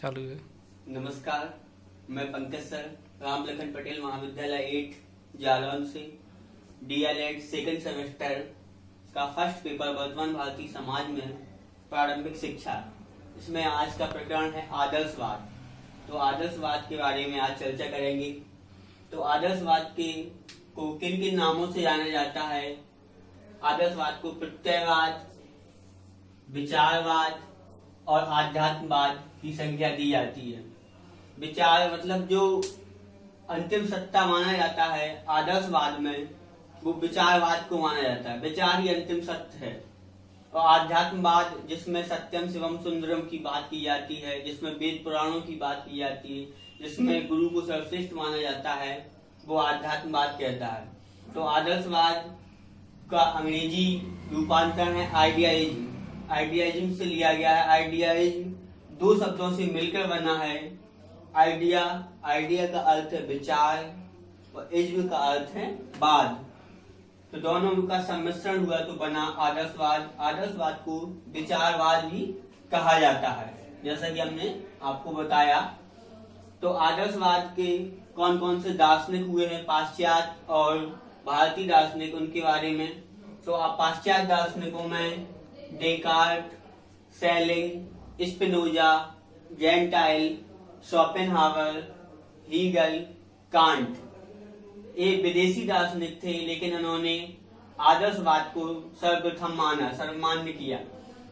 चालू है। नमस्कार, मैं पंकज सर राम लखन पटेल महाविद्यालय 8 जालौन से DLED सेकंड सेमेस्टर का फर्स्ट पेपर वर्तमान भारतीय समाज में प्रारंभिक शिक्षा। इसमें आज का प्रकरण है आदर्शवाद। तो आदर्शवाद के बारे में आज चर्चा करेंगे। तो आदर्शवाद को किन किन नामों से जाना जाता है? आदर्शवाद को प्रत्ययवाद, विचारवाद और आध्यात्मवाद की संज्ञा दी जाती है। विचार मतलब जो अंतिम सत्ता माना जाता है आदर्शवाद में, वो विचारवाद को माना जाता है। विचार ही अंतिम सत्य है। और आध्यात्मवाद जिसमें सत्यम शिवम सुंदरम की बात की जाती है, जिसमें वेद पुराणों की बात की जाती है, जिसमें गुरु को सर्वश्रेष्ठ माना जाता है, वो आध्यात्मवाद कहता है। तो आदर्शवाद का अंग्रेजी रूपांतरण है आइडियाइज्म। आइडियाइज्म से लिया गया है। आइडियाइज्म दो शब्दों से मिलकर बना है। आइडिया का अर्थ है विचार और इज्म का अर्थ है वाद। तो दोनों का सम्मिश्रण हुआ तो बना आदर्शवाद। आदर्शवाद को विचारवाद भी कहा जाता है, जैसा कि हमने आपको बताया। तो आदर्शवाद के कौन कौन से दार्शनिक हुए हैं, पाश्चात्य और भारतीय दार्शनिक, उनके बारे में। तो आप पाश्चात्य दार्शनिकों में Descartes, Schelling, Spinoza, Gentile, Schopenhauer, Hegel, Kant, ये विदेशी दार्शनिक थे, लेकिन उन्होंने आदर्शवाद को सर्वप्रथम माना, सर्वमान्य किया।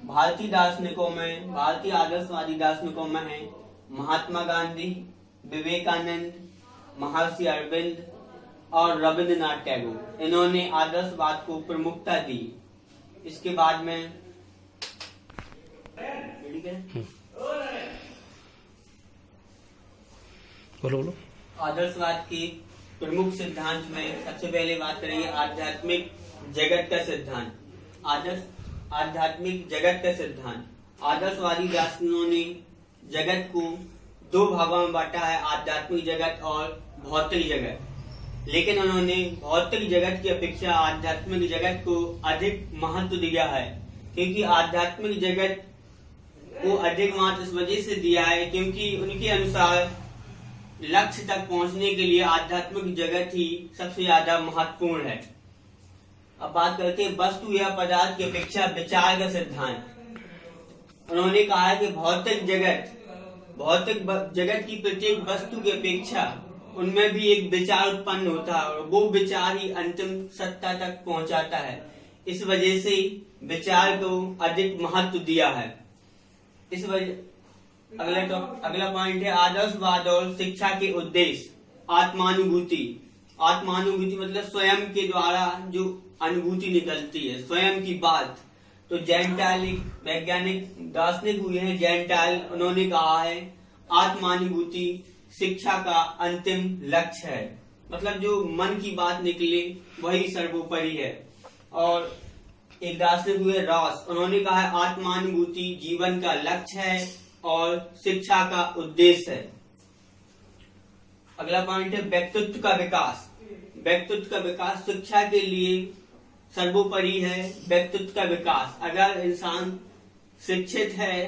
भारतीय दार्शनिकों में, भारतीय आदर्शवादी दार्शनिकों में है महात्मा गांधी, विवेकानंद, महर्षि अरविंद और रविंद्रनाथ टैगोर। इन्होंने आदर्शवाद को प्रमुखता दी। इसके बाद में बोलो। आदर्शवाद के प्रमुख सिद्धांत में सबसे पहले बात करेंगे आध्यात्मिक जगत का सिद्धांत। आध्यात्मिक जगत का सिद्धांत। आदर्शवादी दार्शनिकों ने जगत को दो भागों में बांटा है, आध्यात्मिक जगत और भौतिक जगत। लेकिन उन्होंने भौतिक जगत की अपेक्षा आध्यात्मिक जगत को अधिक महत्व दिया है, क्योंकि आध्यात्मिक जगत को अधिक महत्व इस वजह से दिया है क्योंकि उनके अनुसार लक्ष्य तक पहुंचने के लिए आध्यात्मिक जगत ही सबसे ज्यादा महत्वपूर्ण है। अब बात करते हैं वस्तु या पदार्थ की अपेक्षा विचार का सिद्धांत। उन्होंने कहा है कि भौतिक जगत की प्रत्येक वस्तु की अपेक्षा उनमें भी एक विचार उत्पन्न होता है और वो विचार ही अंतिम सत्ता तक पहुंचाता है। इस वजह से विचार को अधिक महत्व दिया है। इस वजह अगला पॉइंट है आदर्शवाद और शिक्षा के उद्देश्य। आत्मानुभूति। आत्मानुभूति मतलब स्वयं के द्वारा जो अनुभूति निकलती है, स्वयं की बात। तो जेंटाइल वैज्ञानिक दार्शनिक हुए हैं जेंटाइल, उन्होंने कहा है आत्मानुभूति शिक्षा का अंतिम लक्ष्य है। मतलब जो मन की बात निकले वही सर्वोपरि है। और एक दार्शनिक हुए रॉस, उन्होंने कहा है आत्मानुभूति जीवन का लक्ष्य है और शिक्षा का उद्देश्य है। अगला पॉइंट है व्यक्तित्व का विकास। व्यक्तित्व का विकास शिक्षा के लिए सर्वोपरि है। व्यक्तित्व का विकास, अगर इंसान शिक्षित है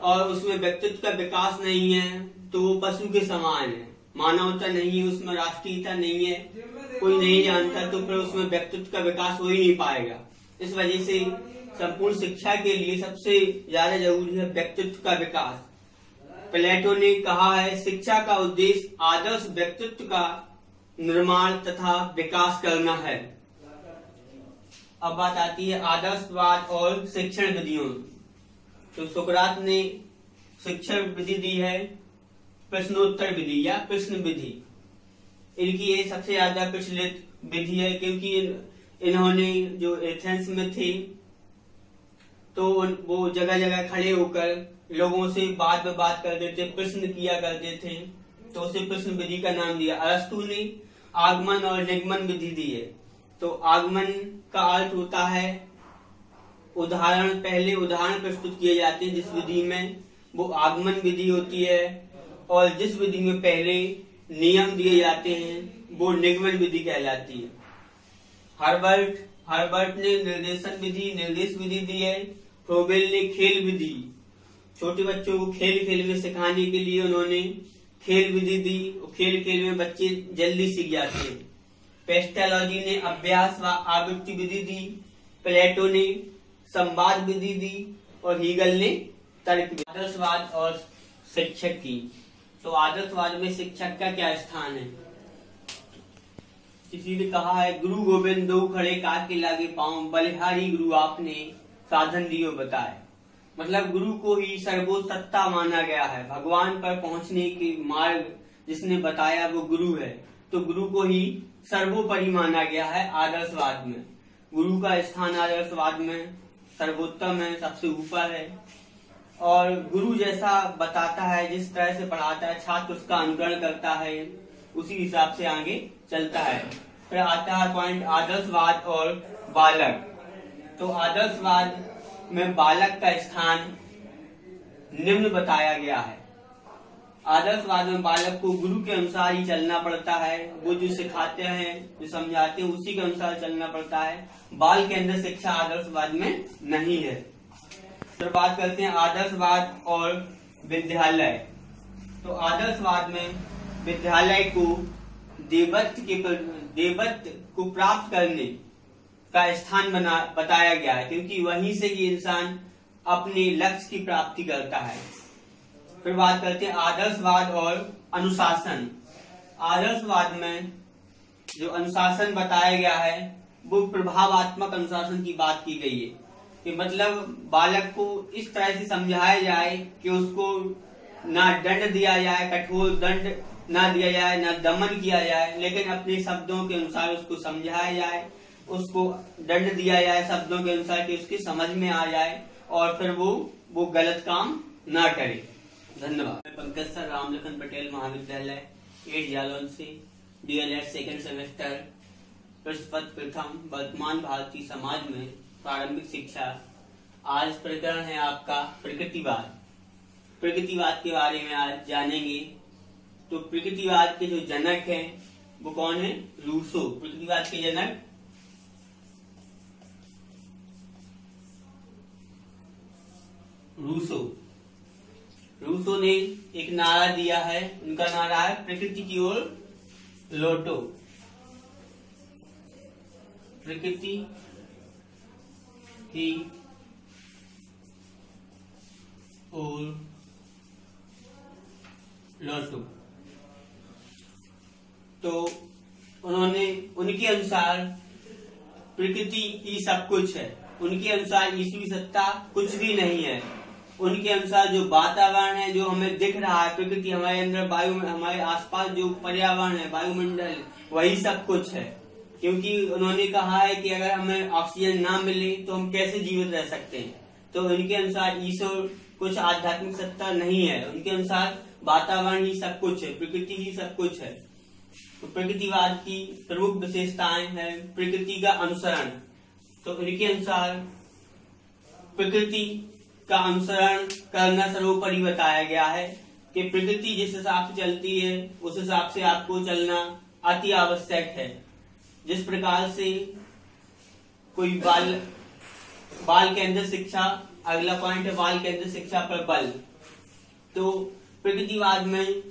और उसमें व्यक्तित्व का विकास नहीं है तो वो पशु के समान है, मानवता नहीं है, उसमें राष्ट्रीयता नहीं है, कोई नहीं जानता, तो फिर उसमें व्यक्तित्व का विकास हो ही नहीं पाएगा। इस वजह से संपूर्ण शिक्षा के लिए सबसे ज्यादा जरूरी है व्यक्तित्व का विकास। प्लेटो ने कहा है शिक्षा का उद्देश्य आदर्श व्यक्तित्व का निर्माण तथा विकास करना है। अब बात आती है आदर्शवाद और शिक्षण विधियों। तो सुकरात ने शिक्षण विधि दी है प्रश्नोत्तर विधि या प्रश्न विधि। इनकी ये सबसे ज्यादा प्रचलित विधि है, क्योंकि इन्होंने जो एथेंस में थे तो वो जगह जगह खड़े होकर लोगों से बात में बात करते थे, प्रश्न किया करते थे, तो उसे प्रश्न विधि का नाम दिया। अरस्तु ने आगमन और निगमन विधि दी है। तो आगमन का अर्थ होता है पहले उदाहरण प्रस्तुत किए जाते हैं जिस विधि में, वो आगमन विधि होती है। और जिस विधि में पहले नियम दिए जाते हैं वो निगमन विधि कहलाती है। हर्बर्ट ने निर्देश विधि दी है। फ्रोबेल ने खेल विधि छोटे बच्चों को खेल खेल में सिखाने के लिए उन्होंने खेल विधि दी, और खेल खेल में बच्चे जल्दी सीख जाते हैं। पेस्टोलॉजी ने अभ्यास व आवृत्ति विधि दी, प्लेटो ने संवाद विधि दी और हीगल ने तर्क विधि। आदर्शवाद और शिक्षक की, तो आदर्शवाद में शिक्षक का क्या स्थान है? किसी ने कहा है, गुरु गोविंद दो खड़े काके लागे पाँव, बलिहारी गुरु आपने साधन दियो बताए। मतलब गुरु को ही सर्वोच्च सत्ता माना गया है, भगवान पर पहुंचने के मार्ग जिसने बताया वो गुरु है, तो गुरु को ही सर्वोपरि माना गया है आदर्शवाद में। गुरु का स्थान आदर्शवाद में सर्वोत्तम है, सबसे ऊपर है, और गुरु जैसा बताता है, जिस तरह से पढ़ाता है, छात्र उसका अनुकरण करता है, उसी हिसाब से आगे चलता है। फिर आता है पॉइंट आदर्शवाद और बालक। तो आदर्शवाद में बालक का स्थान निम्न बताया गया है। आदर्शवाद में बालक को गुरु के अनुसार ही चलना पड़ता है, वो जो सिखाते हैं, जो समझाते हैं, उसी के अनुसार चलना पड़ता है। बाल केंद्र शिक्षा आदर्शवाद में नहीं है। फिर बात करते हैं आदर्शवाद और विद्यालय। तो आदर्शवाद में विद्यालय को देवत्व को प्राप्त करने का स्थान बताया गया है, क्योंकि वहीं से ही इंसान अपने लक्ष्य की प्राप्ति करता है। फिर बात करते हैं आदर्शवाद और अनुशासन। आदर्शवाद में जो अनुशासन बताया गया है वो प्रभावात्मक अनुशासन की बात की गई है, कि मतलब बालक को इस तरह से समझाया जाए कि उसको ना दंड दिया जाए, कठोर दंड ना दिया जाए, ना दमन किया जाए, लेकिन अपने शब्दों के अनुसार उसको समझाया जाए, उसको दंड दिया जाए शब्दों के अनुसार कि उसकी समझ में आ जाए और फिर वो गलत काम ना करे। धन्यवाद। पंकज सर, रामलखन पटेल महाविद्यालय 8 जालौन से, DLED सेकेंड सेमेस्टर, पृष्ठ प्रथम, वर्तमान भारतीय समाज में प्रारंभिक शिक्षा। आज प्रकरण है आपका प्रकृतिवाद। प्रकृतिवाद के बारे में आज जानेंगे। तो प्रकृतिवाद के जो जनक हैं वो कौन है? रूसो। प्रकृतिवाद के जनक रूसो। रूसो ने एक नारा दिया है, उनका नारा है प्रकृति की ओर लौटो। प्रकृति की ओर लौटो। तो उन्होंने, उनके अनुसार प्रकृति ही सब कुछ है, उनके अनुसार ईश्वरीय सत्ता कुछ भी नहीं है। उनके अनुसार जो वातावरण है, जो हमें दिख रहा है, प्रकृति, हमारे अंदर वायु, हमारे आसपास जो पर्यावरण है, वायुमंडल, वही सब कुछ है। क्योंकि उन्होंने कहा है कि अगर हमें ऑक्सीजन ना मिले तो हम कैसे जीवित रह सकते हैं। तो उनके अनुसार ईश्वर कुछ आध्यात्मिक सत्ता नहीं है, उनके अनुसार वातावरण ही सब कुछ है, प्रकृति ही सब कुछ है। तो प्रकृतिवाद की प्रमुख विशेषताएं हैं प्रकृति का अनुसरण। तो उनके अनुसार प्रकृति का अनुसरण करना सर्वोपरि बताया गया है, कि प्रकृति जिस हिसाब से चलती है उस हिसाब से आपको चलना अति आवश्यक है। जिस प्रकार से कोई बाल केंद्र शिक्षा, अगला पॉइंट है बाल केंद्र शिक्षा पर बल। तो प्रकृतिवाद में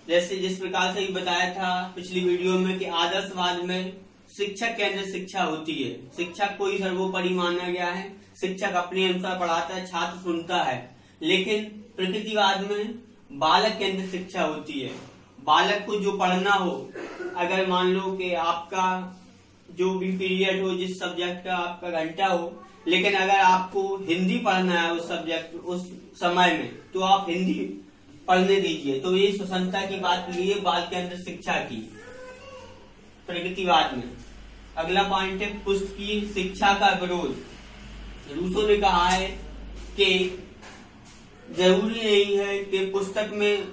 जैसे जिस प्रकार से बताया था पिछली वीडियो में कि आदर्शवाद में शिक्षक केंद्र शिक्षा होती है, शिक्षक को ही सर्वोपरि माना गया है, शिक्षक अपने अनुसार पढ़ाता है, छात्र सुनता है। लेकिन प्रकृतिवाद में बालक केंद्र शिक्षा होती है। बालक को जो पढ़ना हो, अगर मान लो कि आपका जो भी पीरियड हो, जिस सब्जेक्ट का आपका घंटा हो, लेकिन अगर आपको हिंदी पढ़ना है उस सब्जेक्ट उस समय में, तो आप हिंदी पढ़ने दीजिए। तो ये स्वतंत्रता की बात की है बाल केंद्र शिक्षा की प्रकृतिवाद में। अगला पॉइंट है पुस्तकीय शिक्षा का विरोध। रूसो ने कहा है कि जरूरी नहीं है कि पुस्तक में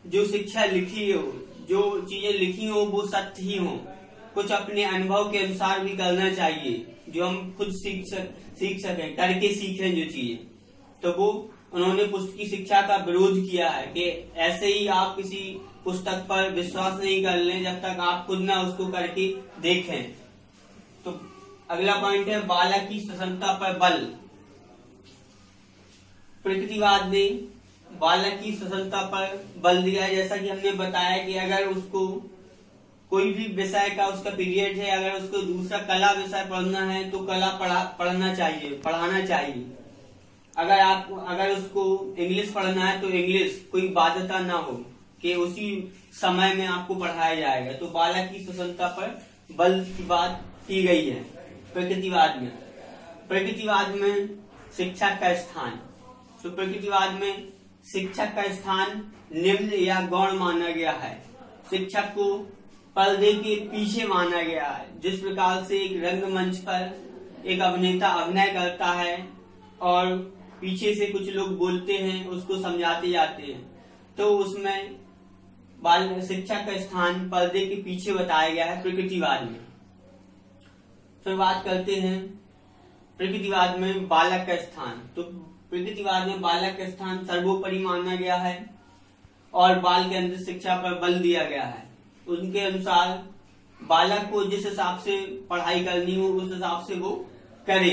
जो शिक्षा लिखी हो, जो चीजें लिखी हो वो सत्य ही हो, कुछ अपने अनुभव के अनुसार भी करना चाहिए, जो हम खुद सीख सकें, करके सीखें जो चीजें। तो वो उन्होंने पुस्तकीय शिक्षा का विरोध किया है कि ऐसे ही आप किसी पुस्तक पर विश्वास नहीं कर लें जब तक आप खुद ना उसको करके देखें। तो अगला पॉइंट है बालक की स्वतंत्रता पर बल। प्रकृतिवाद ने बालक की स्वतंत्रता पर बल दिया है। जैसा कि हमने बताया कि अगर उसको कोई भी विषय का उसका पीरियड है, अगर उसको दूसरा कला विषय पढ़ना है तो कला पढ़ना चाहिए, पढ़ाना चाहिए। अगर उसको इंग्लिश पढ़ना है तो इंग्लिश, कोई बाध्यता ना हो कि उसी समय में आपको पढ़ाया जाएगा। तो बालक की स्वतंत्रता पर बल की बात की गई है प्रकृतिवाद में। प्रकृतिवाद में शिक्षक का स्थान, तो प्रकृतिवाद में शिक्षक का स्थान निम्न या गौण माना गया है। शिक्षक को पर्दे के पीछे माना गया है। जिस प्रकार से एक रंगमंच पर एक अभिनेता अभिनय करता है और पीछे से कुछ लोग बोलते हैं, उसको समझाते जाते हैं, तो उसमें बाल शिक्षक का स्थान पर्दे के पीछे बताया गया है प्रकृतिवाद में। फिर बात करते हैं प्रकृतिवाद में बालक का स्थान। तो प्रकृतिवाद में बालक का स्थान सर्वोपरि माना गया है और बाल के अंदर शिक्षा पर बल दिया गया है। उनके अनुसार बालक को जिस हिसाब से पढ़ाई करनी हो उस हिसाब से वो करे।